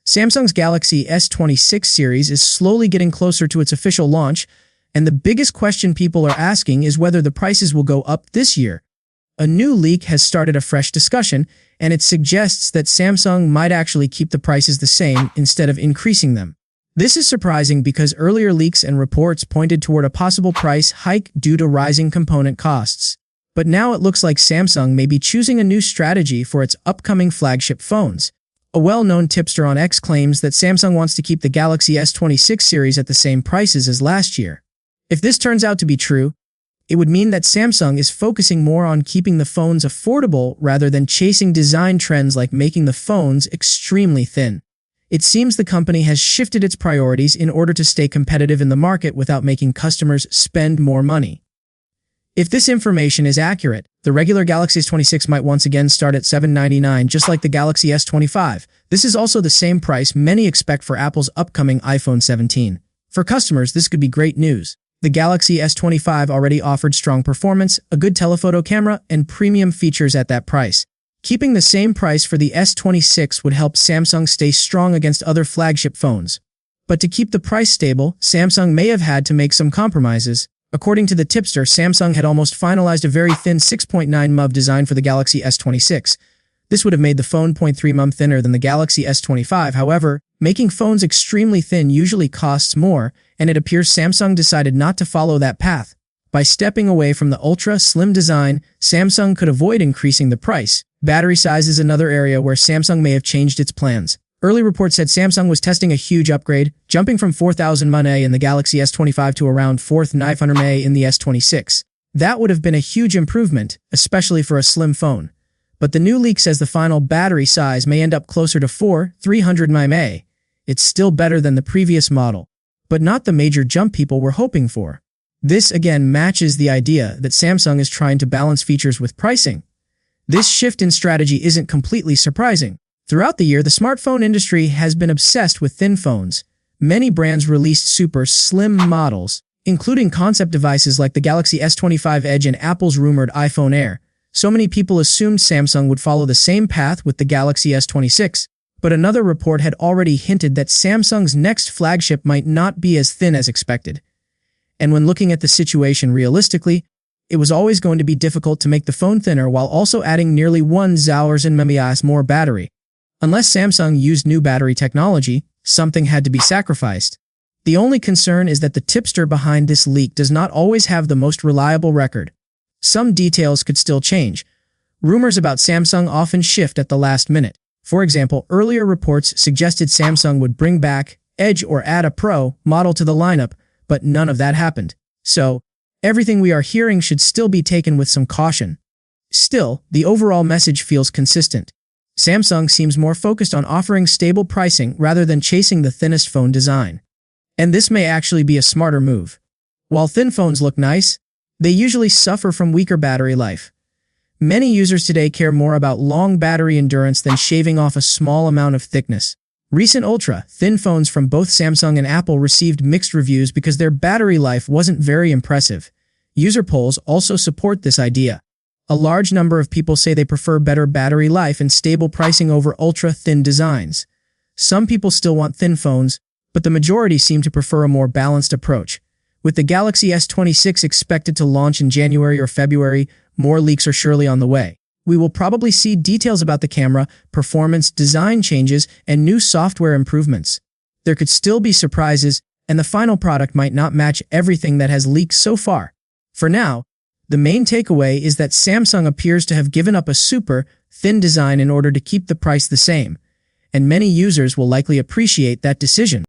Samsung's Galaxy S26 series is slowly getting closer to its official launch, and the biggest question people are asking is whether the prices will go up this year. A new leak has started a fresh discussion, and it suggests that Samsung might actually keep the prices the same instead of increasing them. This is surprising because earlier leaks and reports pointed toward a possible price hike due to rising component costs. But now it looks like Samsung may be choosing a new strategy for its upcoming flagship phones. A well-known tipster on X claims that Samsung wants to keep the Galaxy S26 series at the same prices as last year. If this turns out to be true, it would mean that Samsung is focusing more on keeping the phones affordable rather than chasing design trends like making the phones extremely thin. It seems the company has shifted its priorities in order to stay competitive in the market without making customers spend more money. If this information is accurate, the regular Galaxy S26 might once again start at $799, just like the Galaxy S25. This is also the same price many expect for Apple's upcoming iPhone 17. For customers, this could be great news. The Galaxy S25 already offered strong performance, a good telephoto camera, and premium features at that price. Keeping the same price for the S26 would help Samsung stay strong against other flagship phones. But to keep the price stable, Samsung may have had to make some compromises. According to the tipster, Samsung had almost finalized a very thin 6.9 mm design for the Galaxy S26. This would have made the phone 0.3 mm thinner than the Galaxy S25. However, making phones extremely thin usually costs more, and it appears Samsung decided not to follow that path. By stepping away from the ultra-slim design, Samsung could avoid increasing the price. Battery size is another area where Samsung may have changed its plans. Early reports said Samsung was testing a huge upgrade, jumping from 4000 mAh in the Galaxy S25 to around 4500 mAh in the S26. That would have been a huge improvement, especially for a slim phone. But the new leak says the final battery size may end up closer to 300 mAh. It's still better than the previous model, but not the major jump people were hoping for. This again matches the idea that Samsung is trying to balance features with pricing. This shift in strategy isn't completely surprising. Throughout the year, the smartphone industry has been obsessed with thin phones. Many brands released super slim models, including concept devices like the Galaxy S25 Edge and Apple's rumored iPhone Air. So many people assumed Samsung would follow the same path with the Galaxy S26. But another report had already hinted that Samsung's next flagship might not be as thin as expected. And when looking at the situation realistically, it was always going to be difficult to make the phone thinner while also adding nearly 1000 mAh more battery. Unless Samsung used new battery technology, something had to be sacrificed. The only concern is that the tipster behind this leak does not always have the most reliable record. Some details could still change. Rumors about Samsung often shift at the last minute. For example, earlier reports suggested Samsung would bring back Edge or add a Pro model to the lineup, but none of that happened. So, everything we are hearing should still be taken with some caution. Still, the overall message feels consistent. Samsung seems more focused on offering stable pricing rather than chasing the thinnest phone design. And this may actually be a smarter move. While thin phones look nice, they usually suffer from weaker battery life. Many users today care more about long battery endurance than shaving off a small amount of thickness. Recent ultra-thin phones from both Samsung and Apple received mixed reviews because their battery life wasn't very impressive. User polls also support this idea. A large number of people say they prefer better battery life and stable pricing over ultra-thin designs. Some people still want thin phones, but the majority seem to prefer a more balanced approach. With the Galaxy S26 expected to launch in January or February, more leaks are surely on the way. We will probably see details about the camera, performance, design changes, and new software improvements. There could still be surprises, and the final product might not match everything that has leaked so far. For now, the main takeaway is that Samsung appears to have given up a super thin design in order to keep the price the same, and many users will likely appreciate that decision.